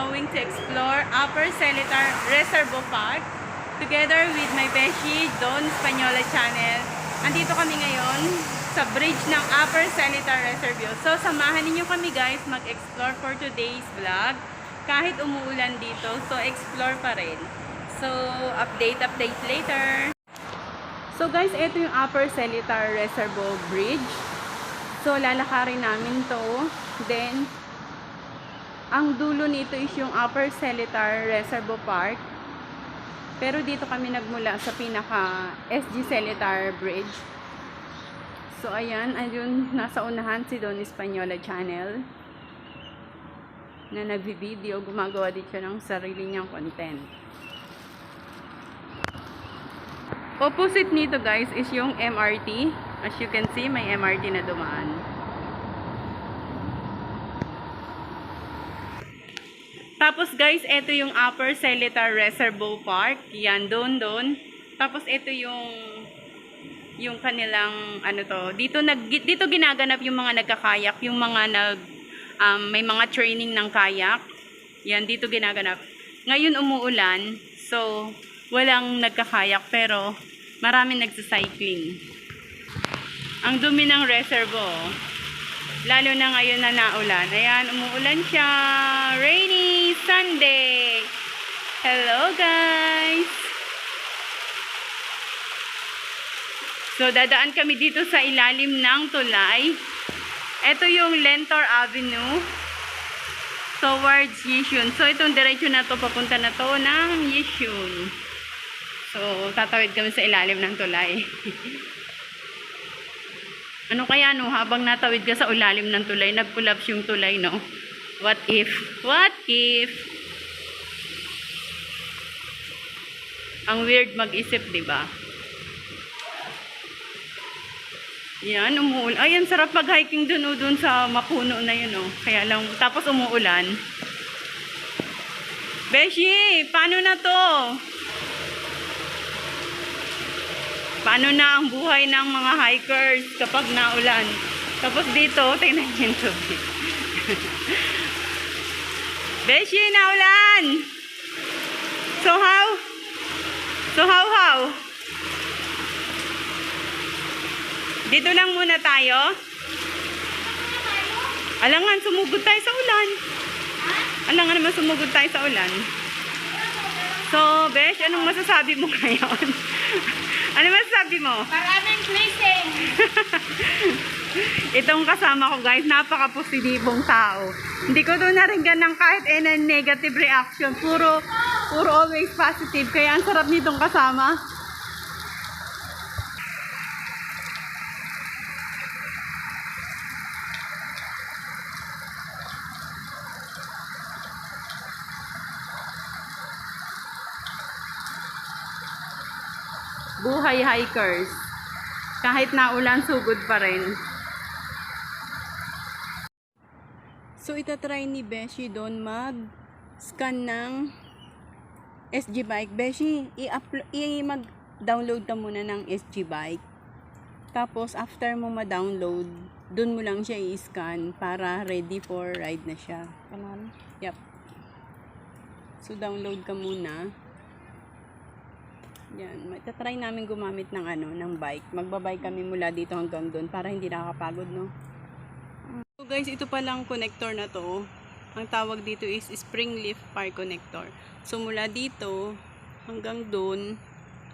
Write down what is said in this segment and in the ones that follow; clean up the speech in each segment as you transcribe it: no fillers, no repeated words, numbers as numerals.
going to explore Upper Seletar Reservoir Park together with my beshi, Don Española Channel. Andito kami ngayon sa bridge ng Upper Seletar Reservoir. So, samahan ninyo kami guys mag-explore for today's vlog. Kahit umuulan dito, so explore pa rin. So, update later. So guys, ito yung Upper Seletar Reservoir Bridge. So, lalakarin namin to. Then, ang dulo nito is yung Upper Seletar Reservoir Park. Pero dito kami nagmula sa pinaka SG Seletar Bridge. So, ayan. Ayun, nasa unahan si Don Española Channel na nagvi-video. Gumagawa din siya ng sarili niyang content. Opposite nito guys is yung MRT. As you can see, may MRT na dumaan. Tapos guys, ito yung Upper Seletar Reservoir Park. Yan, doon. Tapos ito yung kanilang ano to. Dito ginaganap yung mga nagkakayak, yung mga may mga training ng kayak. Yan, dito ginaganap. Ngayon umuulan, so walang nagkakayak pero maraming nagsa-cycling. Ang dumi ng reservoir. Lalo na ngayon na naulan. Ayan, umuulan siya. Rainy Sunday. Hello guys. So, dadaan kami dito sa ilalim ng tulay. Ito yung Lentor Avenue towards Yishun. So, itong diretso na to, papunta na to ng Yishun. So, tatawid kami sa ilalim ng tulay. Ano kaya no, habang natawid ka sa ilalim ng tulay, nag-collapse yung tulay, no? What if? What if? Ang weird mag-isip, di ba? Yan, umuulan. Ay, ang sarap mag-hiking dun sa mapuno na yun, oh. Kaya lang, tapos umuulan. Beshi, paano na to? Paano na ang buhay ng mga hikers kapag naulan? Tapos dito, tingnan niyo yung tubig. Beshi, naulan! So how? Dito lang muna tayo. Alangan, sumugod tayo sa ulan. Alangan naman sumugod tayo sa ulan. So, Besh, anong masasabi mo ngayon? Ano masasabi mo? Maraming blessing. Itong kasama ko guys, napaka-positibong tao. Hindi ko doon naringgan ng kahit any negative reaction. Puro always positive. Kaya ang sarap nitong kasama. Buhay hikers. Kahit naulan, sugod pa rin. So, itatry ni Beshi doon mag-scan ng SG Bike. Beshi, mag-download ka muna ng SG Bike. Tapos, after mo ma-download, doon mo lang siya i-scan para ready for ride na siya. Kanan? Yep. So, download ka muna. Yan, itatry namin gumamit ng bike. Magbabike kami mula dito hanggang doon para hindi nakakapagod, no? So guys, ito palang connector na to. Ang tawag dito is Spring Leaf Park Connector. So mula dito hanggang doon,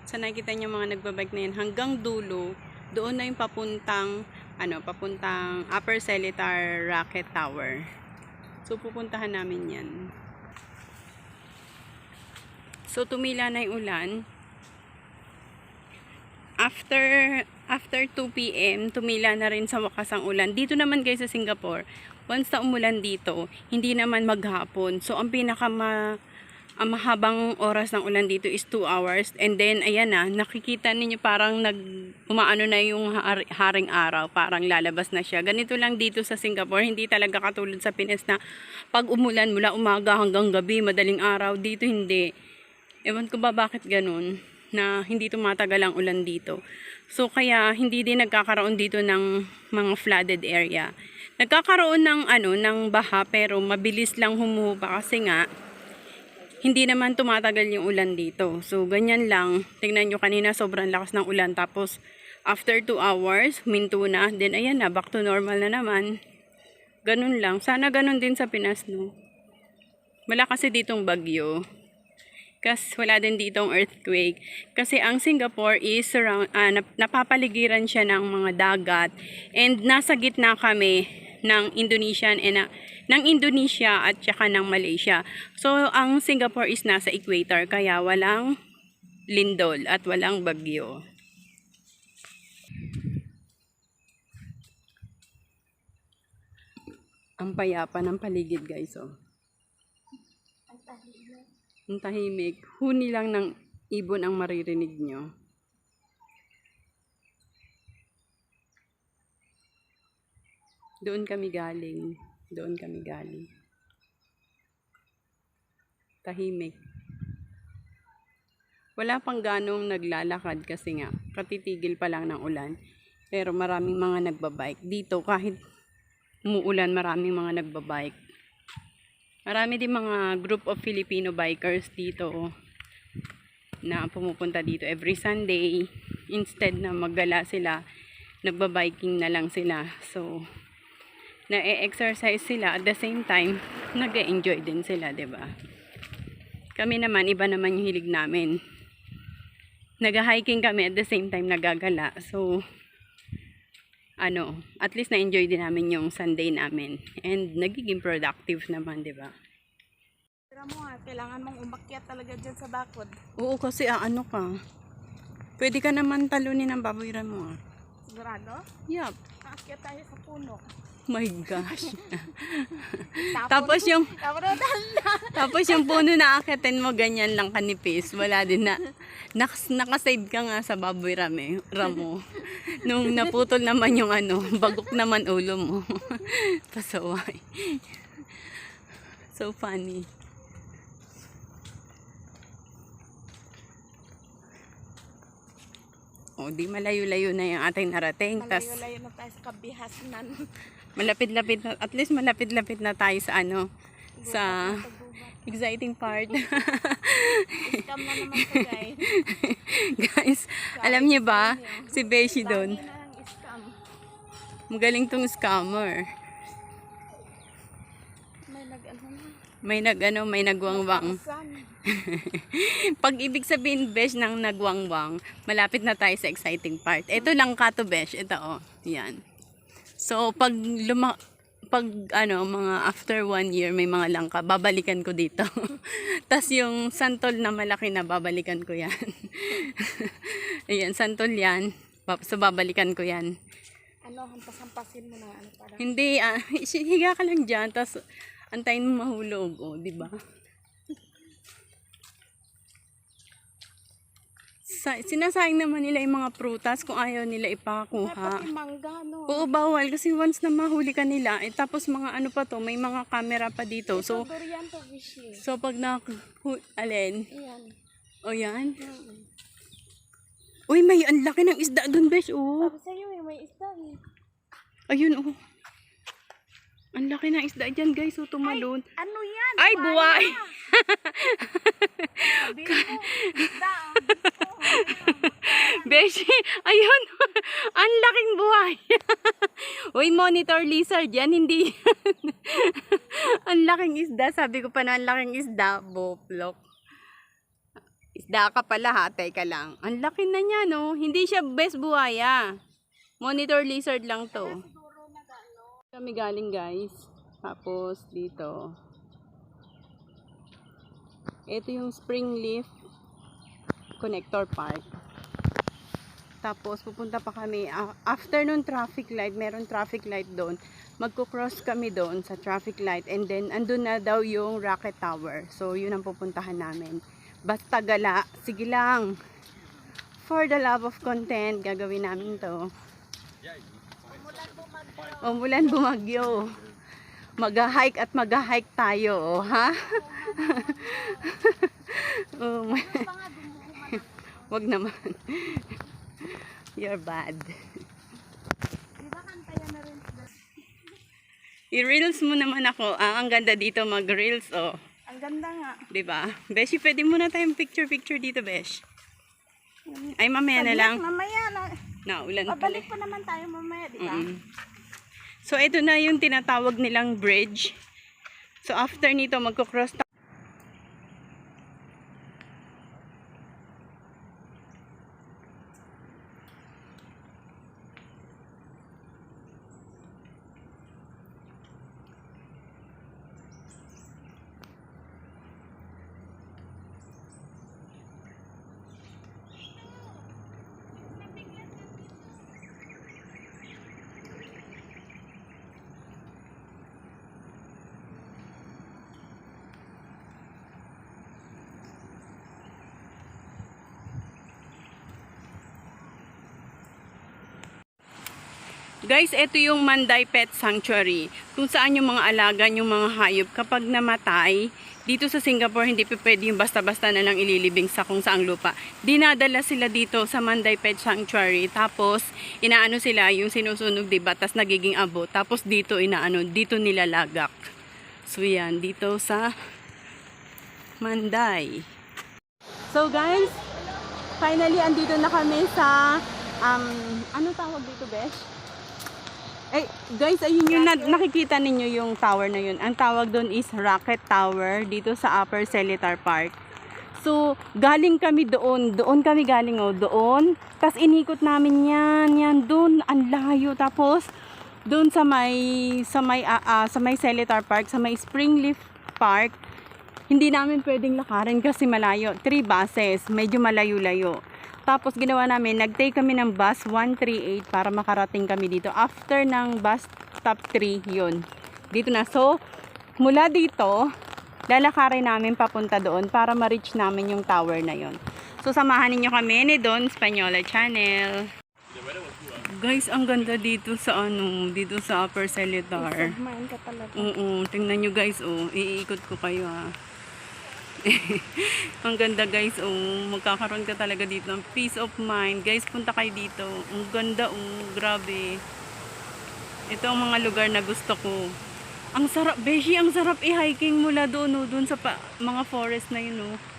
sa nakikita niyo mga nagbabike na yan, hanggang dulo, doon na yung papuntang Upper Seletar Rocket Tower. So pupuntahan namin yan. So tumila na yung ulan. After 2 PM, tumila na rin sa wakas ang ulan. Dito naman guys sa Singapore, once na umulan dito, hindi naman maghapon. So, ang mahabang oras ng ulan dito is 2 hours. And then, ayan na, nakikita ninyo parang umaano na yung haring araw. Parang lalabas na siya. Ganito lang dito sa Singapore. Hindi talaga katulad sa Pinas na pag umulan mula umaga hanggang gabi, madaling araw. Dito hindi. Ewan ko ba bakit ganun, na hindi tumatagal ang ulan dito. So, kaya hindi din nagkakaroon dito ng mga flooded area. Nagkakaroon ng ng baha pero mabilis lang humuhupa kasi nga hindi naman tumatagal yung ulan dito. So ganyan lang. Tingnan nyo kanina sobrang lakas ng ulan tapos after 2 hours minto na. Then ayan na, back to normal na naman. Ganun lang. Sana ganun din sa Pinas, no. Wala kasi ditong bagyo. Kasi wala din ditong earthquake. Kasi ang Singapore is napapaligiran siya ng mga dagat and nasa gitna kami ng ng Indonesia at saka ng Malaysia. So ang Singapore is nasa equator kaya walang lindol at walang bagyo. Ang payapa ng paligid, guys, oh. Ang tahimik. Huni lang ng ibon ang maririnig nyo. Doon kami galing. Doon kami galing. Tahimik. Wala pang ganong naglalakad kasi nga katitigil pa lang ng ulan. Pero maraming mga nagbabike. Dito kahit umuulan, maraming mga nagbabike. Marami din mga group of Filipino bikers dito na pumupunta dito every Sunday. Instead na maggala sila, nagbabiking na lang sila. So, na-exercise sila at the same time, nag-enjoy din sila, 'di ba? Kami naman, iba naman yung hilig namin. Nag-hiking kami at the same time nagagala. So, at least na-enjoy din namin yung Sunday namin. And nagiging productive naman, di ba? Tira mo kailangan mong umakyat talaga dyan sa bakod. Oo, kasi ka. Pwede ka naman talunin ng baboyran mo. Sigurado? Yup. Aakyat tayo sa puno. My gosh. Tapos yung puno na aakitin mo, ganyan lang kanipis. Wala din na. Nakasave ka nga sa baboy ramo. Nung naputol naman yung bagok naman ulo mo. Pasaway. So funny. O, di malayo-layo na yung ating narating. Malayo-layo na tayo sa kabihasnan. Malapit-lapit na, at least malapit-lapit na tayo sa sa exciting part. Scam na naman to, guys. Guys, alam niyo ba, si Beshi doon, magaling tong scammer. May nagwangwang. Pag ibig sabihin, Besh, ng nagwangwang, malapit na tayo sa exciting part. Ito lang ka to, Besh. Ito, oh. Yan. So, pag mga after 1 year, may mga langka, babalikan ko dito. Tas yung santol na malaki na, babalikan ko yan. Ayan, santol yan. So, babalikan ko yan. Hampas-hampasin mo na para. Hindi, higa ka lang dyan, tas antayin mo mahulog, oh, di ba? Sinasayang naman nila yung mga prutas kung ayaw nila ipakuha. Pati mangga, no? Oo, bawal kasi once na mahuli ka nila, tapos mga pa to, may mga camera pa dito. So, durian to, Bishi. So pag alin? Ayan. O yan? Uy, may ang laki ng isda dun, Besh, oh. Sabi sa'yo, may isda eh. Ayun, oh. Ang laki ng isda dyan, guys, oh, tumalon. Ay, ano yan? Ay, buhay! Sabi mo, isda. Beshi, ayun, ang laking buhay. Uy, monitor lizard yan, hindi. Ang laking isda, sabi ko pa na ang laking isda, boplok. Isda ka pala ha, teka lang. Ang laki na niya, no? Hindi siya best buhaya. Monitor lizard lang to. Kami galing, guys. Tapos dito. Ito yung Springleaf Connector Park. Tapos pupunta pa kami after nung traffic light, meron traffic light doon. Magko-cross kami doon sa traffic light and then andun na daw yung Rocket Tower. So yun ang pupuntahan namin. Basta gala, sige lang. For the love of content, gagawin namin to. Umulan bumagyo. Mag-hike at mag-hike tayo, oh, ha? Wag naman. You're bad. Diba kantaya na rin? I-reels mo naman ako. Ah, ang ganda dito mag-reels, oh. Ang ganda nga. Diba? Beshi, pwede muna tayong picture-picture dito, Besh. Ay, mamaya na Saglit, lang. mamaya na. Naulan pala. Pabalik pa naman tayo mamaya, di ba? So, ito na yung tinatawag nilang bridge. So, after nito, magkocross tayo. Guys, ito yung Manday Pet Sanctuary. Kung saan yung mga alaga, yung mga hayop, kapag namatay, dito sa Singapore, hindi pa pwede yung basta-basta na lang ililibing sa kung saang lupa. Dinadala sila dito sa Manday Pet Sanctuary. Tapos, inaano sila yung sinusunog, diba? Tapos nagiging abo. Tapos dito, dito nilalagak. So, yan. Dito sa Manday. So, guys, finally, andito na kami sa, ano tawag dito, Besh? Eh, guys, ayun yung nakikita ninyo yung tower na yun. Ang tawag doon is Rocket Tower dito sa Upper Seletar Park. So, galing kami doon. Doon kami galing, oh. Doon. Tapos inikot namin yan. Doon. Ang layo. Tapos, doon sa may Seletar Park, sa may Springleaf Park, hindi namin pwedeng lakarin kasi malayo. 3 buses. Medyo malayo-layo. Tapos ginawa namin, nag-take kami ng bus 138 para makarating kami dito. After ng bus stop 3, yun. Dito na. So, mula dito, lalakarin namin papunta doon para ma-reach namin yung tower na yun. So, samahan ninyo kami ni Don Spanyola Channel. Guys, ang ganda dito sa dito sa Upper Seletar. Kumain ka talaga. Oo, tingnan nyo guys, oh. Iikot ko kayo, ha. Ang ganda guys, oh, magkakaroon ka talaga dito ng peace of mind. Guys, punta kayo dito. Ang ganda, oh, grabe. Ito ang mga lugar na gusto ko. Ang sarap, Beshi, ang sarap i-hiking mula doon, oh, doon sa mga forest na yun, oh.